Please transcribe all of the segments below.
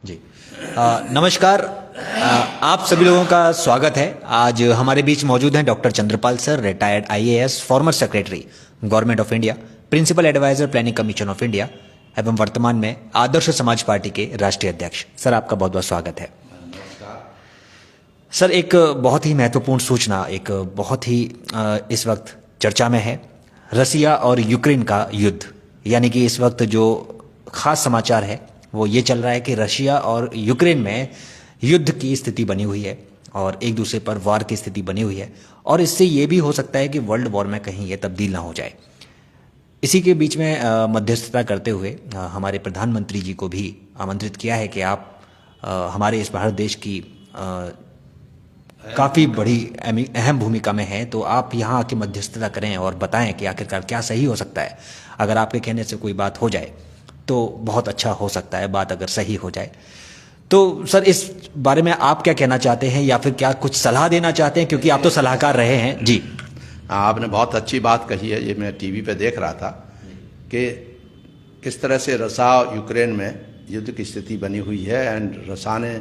जी। नमस्कार। आप सभी लोगों का स्वागत है। आज हमारे बीच मौजूद हैं doctor Chandrapal sir, retired IAS, former secretary government of India, principal adviser planning commission of India एवं वर्तमान में आदर्श समाज पार्टी के राष्ट्रीय अध्यक्ष। सर, आपका बहुत बहुत स्वागत है। सर, एक बहुत ही महत्वपूर्ण सूचना, एक बहुत ही इस वक्त चर्चा में है, रसिया और यूक्रेन का युद्ध। यानी कि इस वक्त जो खास समाचार है वो ये चल रहा है कि रशिया और यूक्रेन में युद्ध की स्थिति बनी हुई है और एक दूसरे पर वार की स्थिति बनी हुई है, और इससे ये भी हो सकता है कि वर्ल्ड वॉर में कहीं ये तब्दील ना हो जाए। इसी के बीच में मध्यस्थता करते हुए हमारे प्रधानमंत्री जी को भी आमंत्रित किया है कि आप हमारे इस भारत देश की काफ़ी बड़ी अहम भूमिका में है, तो आप यहाँ आके मध्यस्थता करें और बताएं कि आखिरकार क्या सही हो सकता है। अगर आपके कहने से कोई बात हो जाए तो बहुत अच्छा हो सकता है, बात अगर सही हो जाए तो। सर, इस बारे में आप क्या कहना चाहते हैं, या फिर क्या कुछ सलाह देना चाहते हैं, क्योंकि आप तो सलाहकार रहे हैं जी। आपने बहुत अच्छी बात कही है। ये मैं टीवी पे देख रहा था कि किस तरह से रसा यूक्रेन में युद्ध की स्थिति बनी हुई है, एंड रसा ने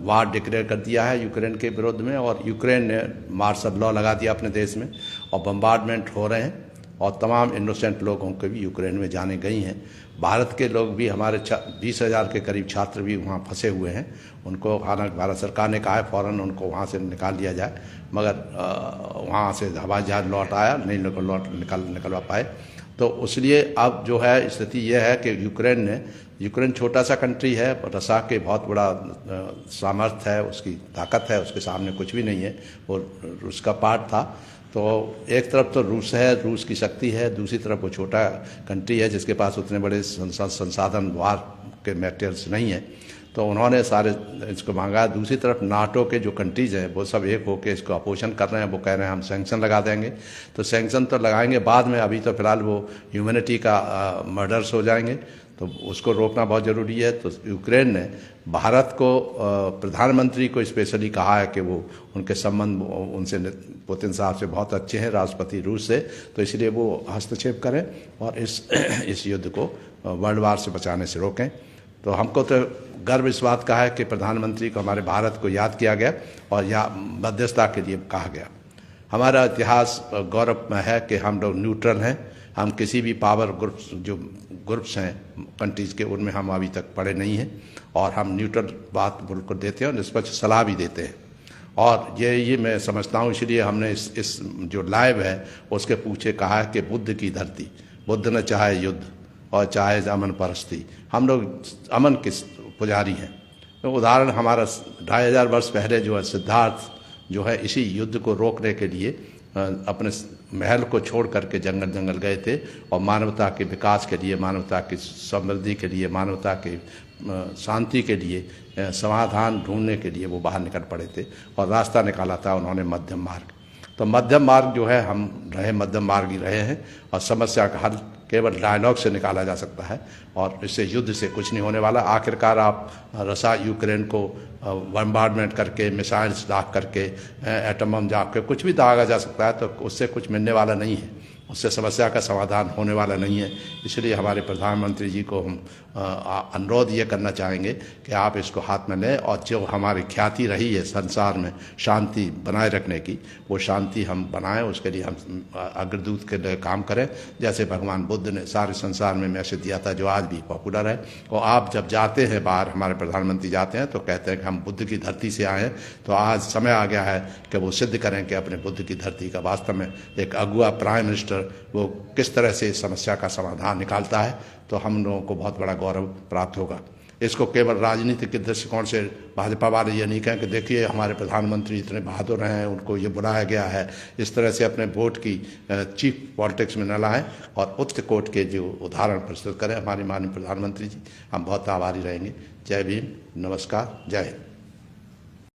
वार डिक्लेयर कर दिया है यूक्रेन के विरोध में, और यूक्रेन ने मार्शल लॉ लगा दिया अपने देश में, और बम्बार्डमेंट हो रहे हैं, और तमाम इनोसेंट लोगों के भी यूक्रेन में जाने गई हैं। भारत के लोग भी, हमारे 20,000 के करीब छात्र भी वहाँ फंसे हुए हैं। उनको हालांकि भारत सरकार ने कहा है फ़ौरन उनको वहाँ से निकाल दिया जाए, मगर वहाँ से हवाई जहाज लौट आया नहीं, निकलवा पाए। तो इसलिए अब जो है स्थिति ये है कि यूक्रेन छोटा सा कंट्री है, रसा के बहुत बड़ा सामर्थ्य है, उसकी ताकत है, उसके सामने कुछ भी नहीं है। वो रूस का पार्ट था। तो एक तरफ तो रूस है, रूस की शक्ति है, दूसरी तरफ वो छोटा कंट्री है जिसके पास उतने बड़े संसाधन वार के मटेरियल्स नहीं है। तो उन्होंने सारे इसको मांगा। दूसरी तरफ नाटो के जो कंट्रीज़ हैं वो सब एक होकर इसको अपोजन कर रहे हैं। वो कह रहे हैं हम सैंक्शन लगा देंगे। तो सैंक्शन तो लगाएंगे बाद में, अभी तो फिलहाल वो ह्यूमैनिटी का मर्डर्स हो जाएंगे, तो उसको रोकना बहुत ज़रूरी है। तो यूक्रेन ने भारत को, प्रधानमंत्री को स्पेशली कहा है कि वो उनके संबंध उनसे, पुतिन साहब से बहुत अच्छे हैं, राष्ट्रपति रूस से, तो इसलिए वो हस्तक्षेप करें और इस युद्ध को वर्ल्ड वार से बचाने से रोकें। तो हमको तो गर्व इस बात का है कि प्रधानमंत्री को, हमारे भारत को याद किया गया और यहाँ मध्यस्थता के लिए कहा गया। हमारा इतिहास गौरव में है कि हम लोग न्यूट्रल हैं। हम किसी भी पावर ग्रुप्स हैं कंट्रीज़ के, उनमें हम अभी तक पड़े नहीं हैं, और हम न्यूट्रल बात बिल्कुल देते हैं और निष्पक्ष सलाह भी देते हैं। और ये मैं समझता हूँ, इसलिए हमने इस जो लाइव है उसके पूछे कहा है कि बुद्ध की धरती, बुद्ध ने चाहे युद्ध और चाहे अमन परस्ती, हम लोग अमन के पुजारी हैं। तो उदाहरण हमारा 2500 वर्ष पहले जो है सिद्धार्थ जो है इसी युद्ध को रोकने के लिए अपने महल को छोड़ करके जंगल गए थे, और मानवता के विकास के लिए, मानवता की समृद्धि के लिए, मानवता के शांति के लिए, समाधान ढूंढने के लिए वो बाहर निकल पड़े थे, और रास्ता निकाला था उन्होंने मध्यम मार्ग। तो मध्यम मार्ग जो है, हम मध्यम मार्ग ही रहे हैं, और समस्या का हल केवल डायलॉग से निकाला जा सकता है, और इससे युद्ध से कुछ नहीं होने वाला। आखिरकार आप रसा यूक्रेन को बम्बार्डमेंट करके, मिसाइल्स दाग करके, एटम बम दाग के कुछ भी दागा जा सकता है, तो उससे कुछ मिलने वाला नहीं है, उससे समस्या का समाधान होने वाला नहीं है। इसलिए हमारे प्रधानमंत्री जी को हम अनुरोध ये करना चाहेंगे कि आप इसको हाथ में लें, और जो हमारी ख्याति रही है संसार में शांति बनाए रखने की, वो शांति हम बनाएं, उसके लिए हम अग्रदूत के लिए काम करें। जैसे भगवान बुद्ध ने सारे संसार में मैसेज दिया था, जो आज भी पॉपुलर है। और आप जब जाते हैं बाहर, हमारे प्रधानमंत्री जाते हैं तो कहते हैं कि हम बुद्ध की धरती से आए हैं। तो आज समय आ गया है कि वो सिद्ध करें कि अपने बुद्ध की धरती का वास्तव में एक अगुआ प्राइम मिनिस्टर वो किस तरह से इस समस्या का समाधान निकालता है, तो हम लोगों को बहुत बड़ा गौरव प्राप्त होगा। इसको केवल राजनीतिक के दृष्टिकोण से भाजपा वाले ये नहीं कहें कि देखिए हमारे प्रधानमंत्री इतने बहादुर हैं, उनको ये बुलाया गया है, इस तरह से अपने वोट की चीप पॉलिटिक्स में न लाएं, और उच्च कोर्ट के जो उदाहरण प्रस्तुत करें हमारे माननीय प्रधानमंत्री जी। हम बहुत आभारी रहेंगे। जय भीम, नमस्कार, जय हिंद।